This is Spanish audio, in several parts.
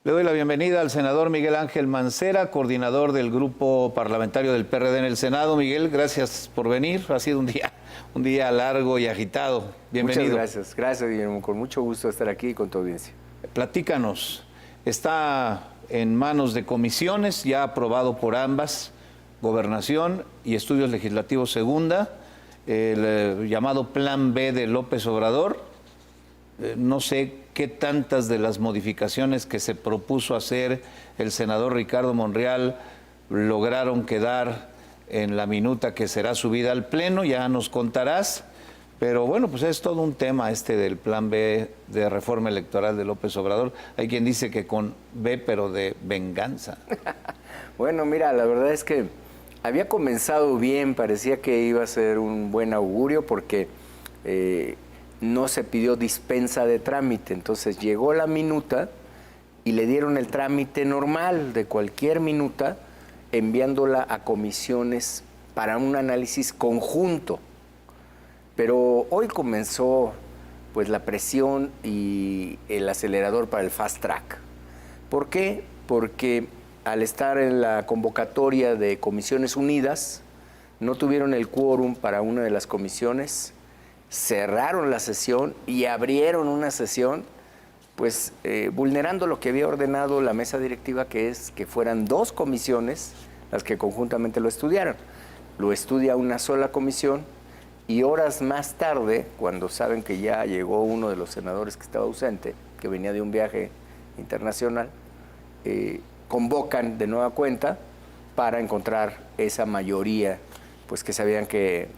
Le doy la bienvenida al senador Miguel Ángel Mancera, coordinador del grupo parlamentario del PRD en el Senado. Miguel, gracias por venir. Ha sido un día largo y agitado. Bienvenido. Muchas gracias, Guillermo. Con mucho gusto estar aquí con tu audiencia. Platícanos. Está en manos de comisiones, ya aprobado por ambas, Gobernación y Estudios Legislativos Segunda, el llamado Plan B de López Obrador. No sé qué tantas de las modificaciones que se propuso hacer el senador Ricardo Monreal lograron quedar en la minuta que será subida al Pleno, ya nos contarás. Pero bueno, pues es todo un tema este del Plan B de reforma electoral de López Obrador. Hay quien dice que con B, pero de venganza. Bueno, mira, la verdad es que había comenzado bien, parecía que iba a ser un buen augurio porque no se pidió dispensa de trámite. Entonces llegó la minuta y le dieron el trámite normal de cualquier minuta, enviándola a comisiones para un análisis conjunto. Pero hoy comenzó pues la presión y el acelerador para el fast track. ¿Por qué? Porque al estar en la convocatoria de Comisiones Unidas, no tuvieron el quórum para una de las comisiones, cerraron la sesión y abrieron una sesión pues vulnerando lo que había ordenado la mesa directiva, que es que fueran 2 comisiones las que conjuntamente lo estudiaran. Lo estudia una sola comisión. Y horas más tarde, cuando saben que ya llegó uno de los senadores que estaba ausente, que venía de un viaje internacional, convocan de nueva cuenta para encontrar esa mayoría pues, que sabían que,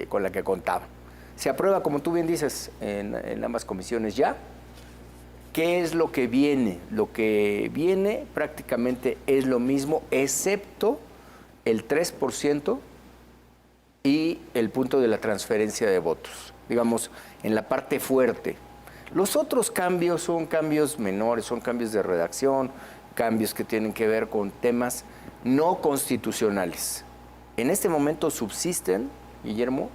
con la que contaban. Se aprueba, como tú bien dices, en ambas comisiones ya. ¿Qué es lo que viene? Lo que viene prácticamente es lo mismo, excepto el 3%, y el punto de la transferencia de votos, digamos, en la parte fuerte. Los otros cambios son cambios menores, son cambios de redacción, cambios que tienen que ver con temas no constitucionales. En este momento subsisten, Guillermo,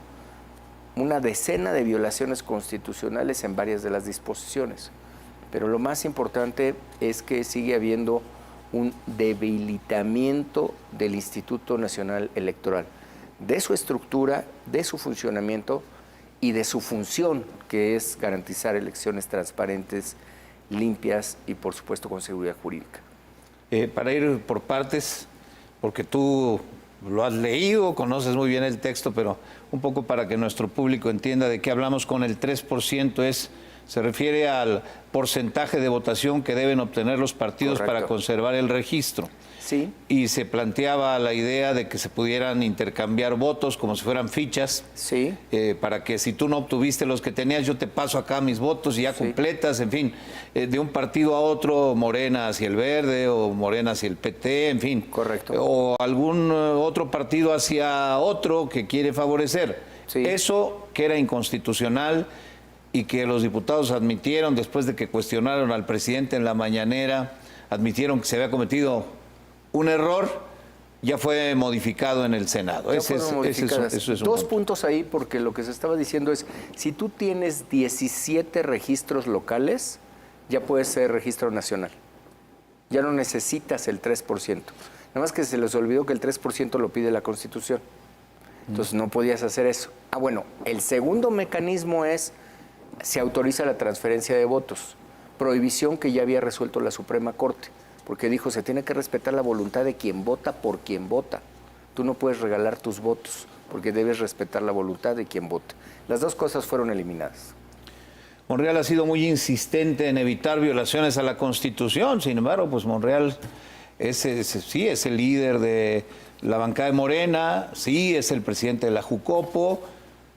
una decena de violaciones constitucionales en varias de las disposiciones, pero lo más importante es que sigue habiendo un debilitamiento del Instituto Nacional Electoral, de su estructura, de su funcionamiento y de su función, que es garantizar elecciones transparentes, limpias y, por supuesto, con seguridad jurídica. Para ir por partes, porque tú lo has leído, conoces muy bien el texto, pero un poco para que nuestro público entienda de qué hablamos con el 3%, se refiere al porcentaje de votación que deben obtener los partidos. Correcto. Para conservar el registro. Sí. Y se planteaba la idea de que se pudieran intercambiar votos como si fueran fichas. Sí. Para que si tú no obtuviste los que tenías, yo te paso acá mis votos y ya completas, en fin, de un partido a otro, Morena hacia el Verde o Morena hacia el PT, en fin. Correcto. O algún otro partido hacia otro que quiere favorecer. Sí. Eso que era inconstitucional y que los diputados admitieron después de que cuestionaron al presidente en la mañanera, admitieron que se había cometido un error, ya fue modificado en el Senado. Ese es Dos puntos ahí, porque lo que se estaba diciendo es, si tú tienes 17 registros locales, ya puedes ser registro nacional. Ya no necesitas el 3%. Nada más que se les olvidó que el 3% lo pide la Constitución. Entonces no podías hacer eso. Bueno, el segundo mecanismo es, se autoriza la transferencia de votos. Prohibición que ya había resuelto la Suprema Corte, porque dijo, se tiene que respetar la voluntad de quien vota por quien vota. Tú no puedes regalar tus votos, porque debes respetar la voluntad de quien vota. Las dos cosas fueron eliminadas. Monreal ha sido muy insistente en evitar violaciones a la Constitución. Sin embargo, pues Monreal sí es el líder de la bancada de Morena, sí es el presidente de la Jucopo,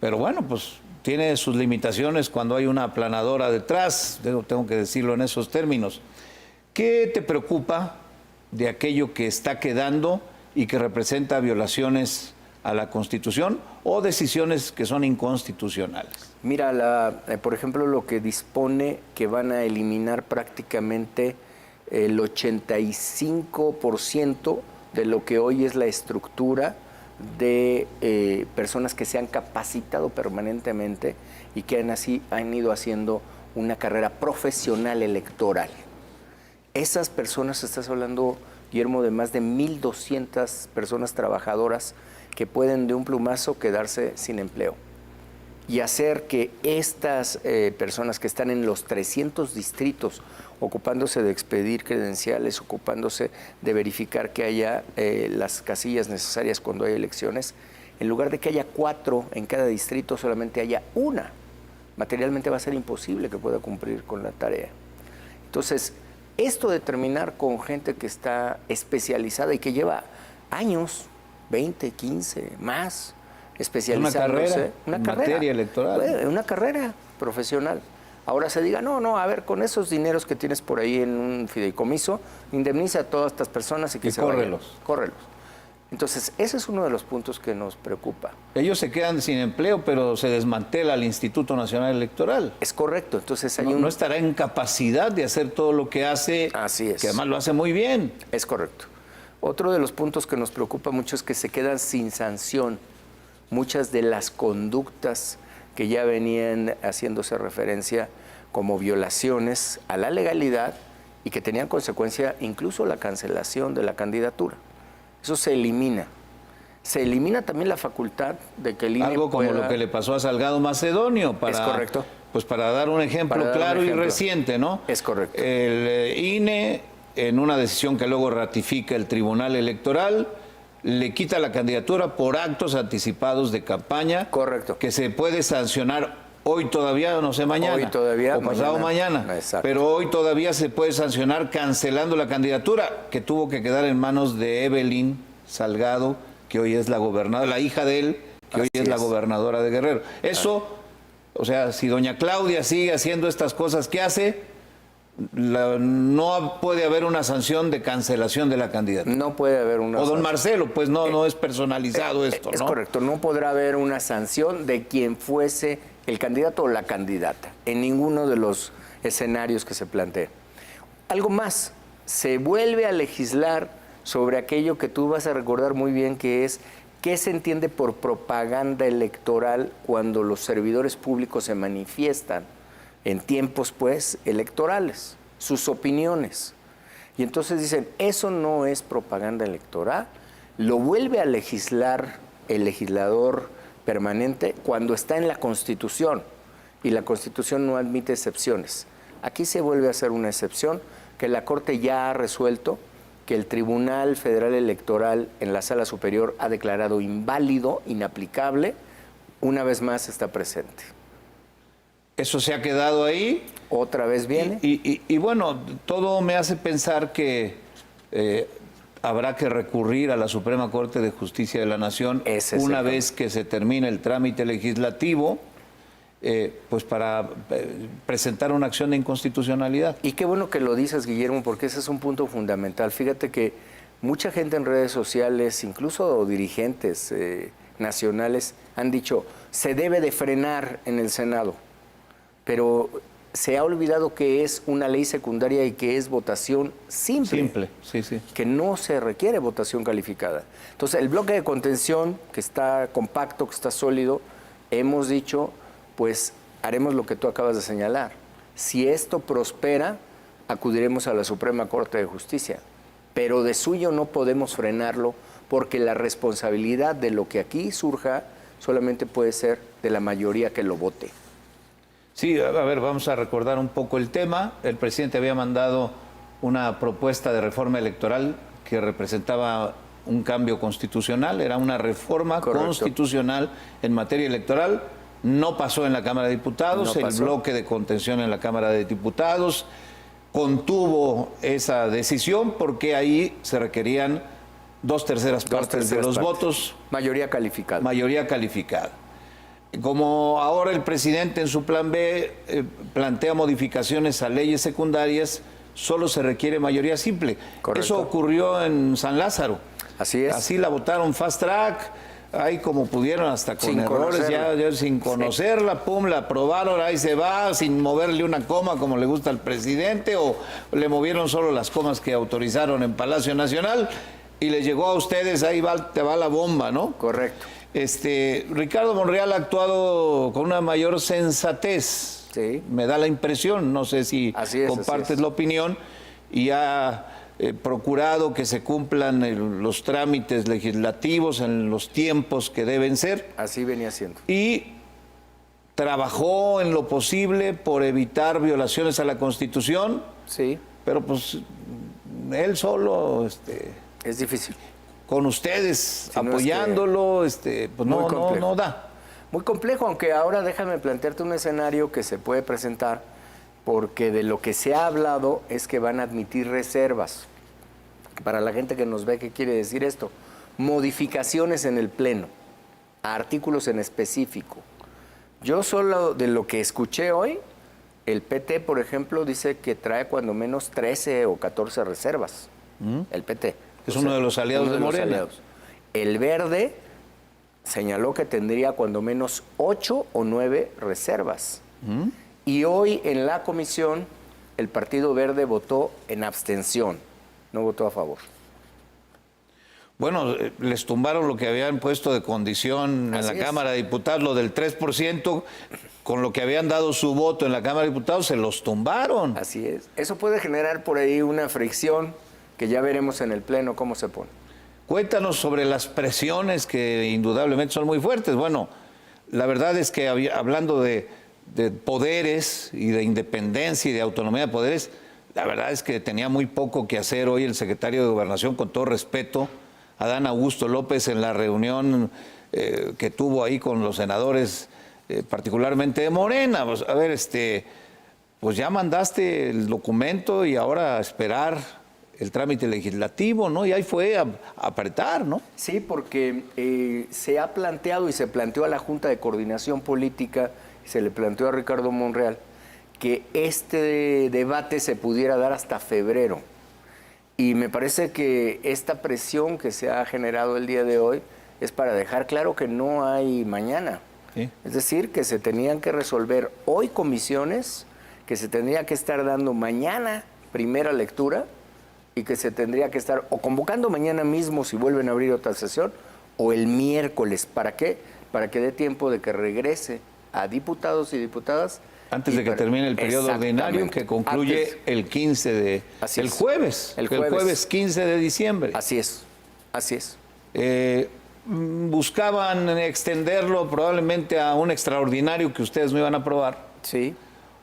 pero bueno, pues tiene sus limitaciones cuando hay una aplanadora detrás, tengo que decirlo en esos términos. ¿Qué te preocupa de aquello que está quedando y que representa violaciones a la Constitución o decisiones que son inconstitucionales? Mira, por ejemplo, lo que dispone que van a eliminar prácticamente el 85% de lo que hoy es la estructura de personas que se han capacitado permanentemente y que han ido haciendo una carrera profesional electoral. Esas personas, estás hablando, Guillermo, de más de 1,200 personas trabajadoras que pueden de un plumazo quedarse sin empleo. Y hacer que estas personas que están en los 300 distritos, ocupándose de expedir credenciales, ocupándose de verificar que haya las casillas necesarias cuando hay elecciones, en lugar de que haya 4 en cada distrito, solamente haya una. Materialmente va a ser imposible que pueda cumplir con la tarea. Entonces, esto de terminar con gente que está especializada y que lleva años, 20, 15, más, especializándose. Una carrera en materia electoral. Una carrera profesional. Ahora se diga, no, a ver, con esos dineros que tienes por ahí en un fideicomiso, indemniza a todas estas personas y que se córrelos. vayan. Córrelos. Entonces, ese es uno de los puntos que nos preocupa. Ellos se quedan sin empleo, pero se desmantela el Instituto Nacional Electoral. Es correcto. Entonces hay no estará en capacidad de hacer todo lo que hace, así es, que además lo hace muy bien. Es correcto. Otro de los puntos que nos preocupa mucho es que se quedan sin sanción muchas de las conductas que ya venían haciéndose referencia como violaciones a la legalidad y que tenían consecuencia incluso la cancelación de la candidatura. Eso se elimina. Se elimina también la facultad de que el INE algo como lo que le pasó a Salgado Macedonio. Es correcto. Pues para dar un ejemplo claro y reciente, ¿no? Es correcto. El INE, en una decisión que luego ratifica el Tribunal Electoral, le quita la candidatura por actos anticipados de campaña. Correcto. Que se puede sancionar hoy todavía, no sé, mañana. Hoy todavía. O pasado mañana. Exacto. Pero hoy todavía se puede sancionar cancelando la candidatura, que tuvo que quedar en manos de Evelyn Salgado, que hoy es la gobernadora, la hija de él, que hoy es la gobernadora de Guerrero. Eso, o sea, si doña Claudia sigue haciendo estas cosas que hace, no puede haber una sanción de cancelación de la candidatura. No puede haber una sanción. O don Marcelo, pues no es personalizado esto, ¿no? Es correcto, no podrá haber una sanción de quien fuese el candidato o la candidata en ninguno de los escenarios que se planteen. Algo más, se vuelve a legislar sobre aquello que tú vas a recordar muy bien, que es qué se entiende por propaganda electoral cuando los servidores públicos se manifiestan en tiempos, pues, electorales, sus opiniones. Y entonces dicen, eso no es propaganda electoral, lo vuelve a legislar el legislador permanente cuando está en la Constitución, y la Constitución no admite excepciones. Aquí se vuelve a hacer una excepción que la Corte ya ha resuelto, que el Tribunal Federal Electoral en la Sala Superior ha declarado inválido, inaplicable, una vez más está presente. Eso se ha quedado ahí. Otra vez viene. Y bueno, todo me hace pensar que habrá que recurrir a la Suprema Corte de Justicia de la Nación una vez que se termine el trámite legislativo, pues para presentar una acción de inconstitucionalidad. Y qué bueno que lo dices, Guillermo, porque ese es un punto fundamental. Fíjate que mucha gente en redes sociales, incluso dirigentes nacionales, han dicho, se debe de frenar en el Senado. Pero se ha olvidado que es una ley secundaria y que es votación simple. Simple, sí, sí. Que no se requiere votación calificada. Entonces, el bloque de contención, que está compacto, que está sólido, hemos dicho, pues haremos lo que tú acabas de señalar. Si esto prospera, acudiremos a la Suprema Corte de Justicia. Pero de suyo no podemos frenarlo, porque la responsabilidad de lo que aquí surja solamente puede ser de la mayoría que lo vote. Sí, a ver, vamos a recordar un poco el tema. El presidente había mandado una propuesta de reforma electoral que representaba un cambio constitucional, era una reforma constitucional en materia electoral. No pasó en la Cámara de Diputados, el bloque de contención en la Cámara de Diputados contuvo esa decisión porque ahí se requerían 2/3 partes de los votos. Mayoría calificada. Mayoría calificada. Como ahora el presidente en su plan B plantea modificaciones a leyes secundarias, solo se requiere mayoría simple. Correcto. Eso ocurrió en San Lázaro. Así es. Así la votaron fast track, ahí como pudieron, hasta con errores, ya sin conocerla, pum, la aprobaron, ahí se va, sin moverle una coma como le gusta al presidente, o le movieron solo las comas que autorizaron en Palacio Nacional, y le llegó a ustedes, ahí va, te va la bomba, ¿no? Correcto. Ricardo Monreal ha actuado con una mayor sensatez, sí. Me da la impresión, no sé si compartes la opinión, y ha procurado que se cumplan los trámites legislativos en los tiempos que deben ser. Así venía siendo. Y trabajó en lo posible por evitar violaciones a la Constitución. Sí. Pero pues él solo, es difícil. Con ustedes si apoyándolo, pues no da. Muy complejo, aunque ahora déjame plantearte un escenario que se puede presentar, porque de lo que se ha hablado es que van a admitir reservas. Para la gente que nos ve, ¿qué quiere decir esto? Modificaciones en el Pleno, a artículos en específico. Yo solo de lo que escuché hoy, el PT, por ejemplo, dice que trae cuando menos 13 o 14 reservas. El PT. Es uno de los aliados de Morena. El Verde señaló que tendría cuando menos 8 o 9 reservas. Y hoy en la comisión el Partido Verde votó en abstención, no votó a favor. Bueno, les tumbaron lo que habían puesto de condición en la Cámara de Diputados, lo del 3%, con lo que habían dado su voto en la Cámara de Diputados, se los tumbaron. Así es. Eso puede generar por ahí una fricción que ya veremos en el Pleno cómo se pone. Cuéntanos sobre las presiones que indudablemente son muy fuertes. Bueno, la verdad es que hablando de poderes y de independencia y de autonomía de poderes, la verdad es que tenía muy poco que hacer hoy el secretario de Gobernación, con todo respeto, Adán Augusto López, en la reunión que tuvo ahí con los senadores, particularmente de Morena. Pues, a ver, pues ya mandaste el documento y ahora a esperar el trámite legislativo, ¿no? Y ahí fue a apretar, ¿no? Sí, porque se ha planteado y se planteó a la Junta de Coordinación Política, se le planteó a Ricardo Monreal, que este debate se pudiera dar hasta febrero. Y me parece que esta presión que se ha generado el día de hoy es para dejar claro que no hay mañana. ¿Sí? Es decir, que se tenían que resolver hoy comisiones, que se tendría que estar dando mañana primera lectura y que se tendría que estar o convocando mañana mismo si vuelven a abrir otra sesión o el miércoles. ¿Para qué? Para que dé tiempo de que regrese a diputados y diputadas. Antes de que termine el periodo ordinario, que concluye el 15 de... El jueves. El jueves 15 de diciembre. Así es, así es. Buscaban extenderlo probablemente a un extraordinario que ustedes no iban a aprobar. Sí.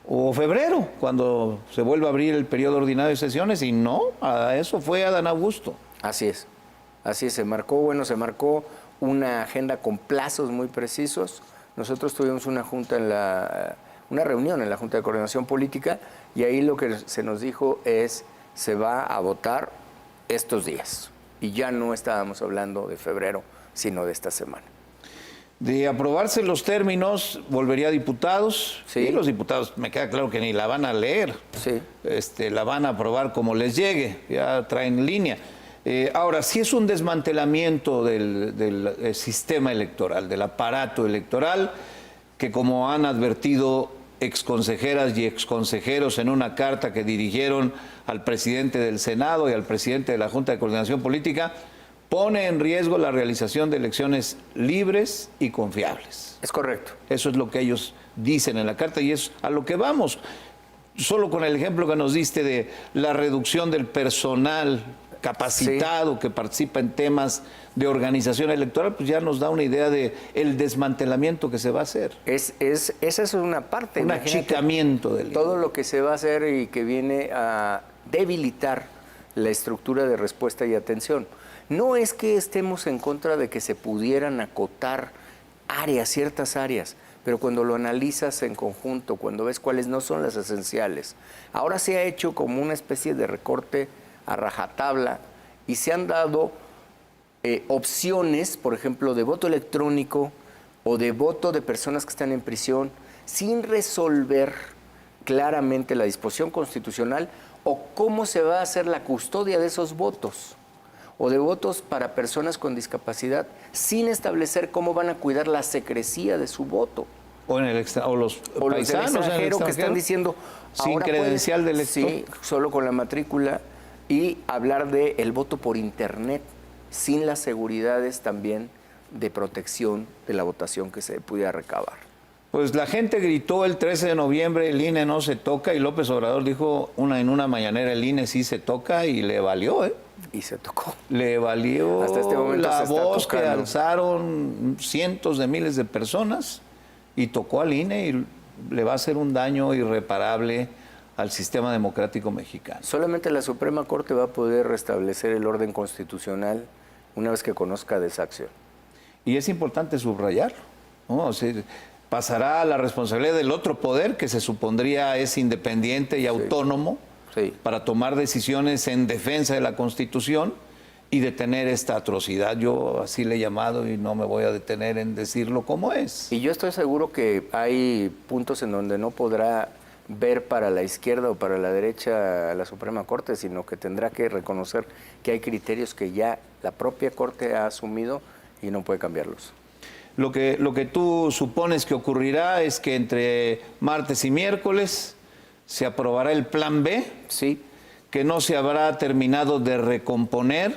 O febrero, cuando se vuelva a abrir el periodo ordinario de sesiones, y no, a eso fue Adán Augusto. Así es, se marcó una agenda con plazos muy precisos. Nosotros tuvimos una reunión en la Junta de Coordinación Política y ahí lo que se nos dijo es, se va a votar estos días. Y ya no estábamos hablando de febrero, sino de esta semana. De aprobarse los términos, volvería a diputados. Sí. Y los diputados, me queda claro que ni la van a leer. Sí. La van a aprobar como les llegue, ya traen línea. Ahora, si es un desmantelamiento del sistema electoral, del aparato electoral, que como han advertido exconsejeras y exconsejeros en una carta que dirigieron al presidente del Senado y al presidente de la Junta de Coordinación Política, pone en riesgo la realización de elecciones libres y confiables. Es correcto. Eso es lo que ellos dicen en la carta y es a lo que vamos. Solo con el ejemplo que nos diste de la reducción del personal capacitado que participa en temas de organización electoral, pues ya nos da una idea de el desmantelamiento que se va a hacer. Esa es una parte. Un achicamiento del... Todo lo que se va a hacer y que viene a debilitar la estructura de respuesta y atención. No es que estemos en contra de que se pudieran acotar áreas, ciertas áreas, pero cuando lo analizas en conjunto, cuando ves cuáles no son las esenciales, ahora se ha hecho como una especie de recorte a rajatabla y se han dado opciones, por ejemplo, de voto electrónico o de voto de personas que están en prisión, sin resolver claramente la disposición constitucional o cómo se va a hacer la custodia de esos votos, o de votos para personas con discapacidad, sin establecer cómo van a cuidar la secrecía de su voto. O en el o los paisanos del extranjero que están diciendo sin credencial de elector. Sí, solo con la matrícula, y hablar de el voto por internet, sin las seguridades también de protección de la votación que se pudiera recabar. Pues la gente gritó el 13 de noviembre, el INE no se toca, y López Obrador dijo en una mañanera, el INE sí se toca, y le valió, ¿eh? Y se tocó. Le valió Hasta este momento la se está voz que tocando. alzaron cientos de miles de personas, y tocó al INE, y le va a hacer un daño irreparable al sistema democrático mexicano. Solamente la Suprema Corte va a poder restablecer el orden constitucional una vez que conozca de esa acción. Y es importante subrayarlo, ¿no? O sea, pasará a la responsabilidad del otro poder, que se supondría es independiente y autónomo, Sí. para tomar decisiones en defensa de la Constitución y detener esta atrocidad. Yo así le he llamado y no me voy a detener en decirlo como es. Y yo estoy seguro que hay puntos en donde no podrá ver para la izquierda o para la derecha a la Suprema Corte, sino que tendrá que reconocer que hay criterios que ya la propia Corte ha asumido y no puede cambiarlos. Lo que tú supones que ocurrirá es que entre martes y miércoles se aprobará el plan B, Sí, que no se habrá terminado de recomponer.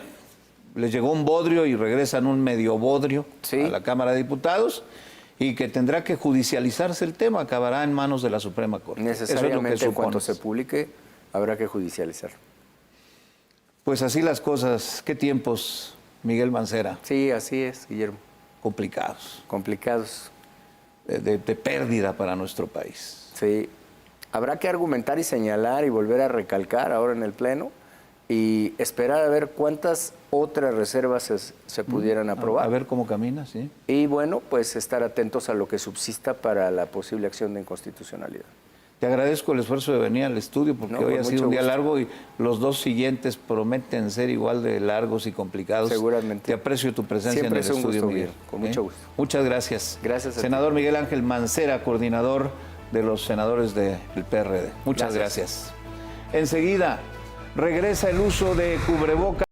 Les llegó un bodrio y regresan un medio bodrio Sí. a la Cámara de Diputados, y que tendrá que judicializarse el tema, acabará en manos de la Suprema Corte. necesariamente Eso es lo en que cuanto supones. se publique habrá que judicializar. Pues así las cosas. Qué tiempos, Miguel Mancera, Sí, así es, Guillermo. complicados, Complicados. de pérdida para nuestro país. Sí. Habrá que argumentar y señalar y volver a recalcar ahora en el Pleno y esperar a ver cuántas otras reservas se pudieran aprobar. A ver cómo camina, sí. Y bueno, pues estar atentos a lo que subsista para la posible acción de inconstitucionalidad. Te agradezco el esfuerzo de venir al estudio, porque No, hoy con ha sido mucho un día gusto. largo y los dos siguientes prometen ser igual de largos y complicados. Seguramente. Te aprecio tu presencia Siempre en el es un estudio, gusto, Miguel. Miguel, con mucho gusto. Muchas gracias. Gracias a ti. Senador Miguel Ángel Mancera, coordinador de los senadores del PRD. Muchas gracias. Enseguida regresa el uso de cubrebocas.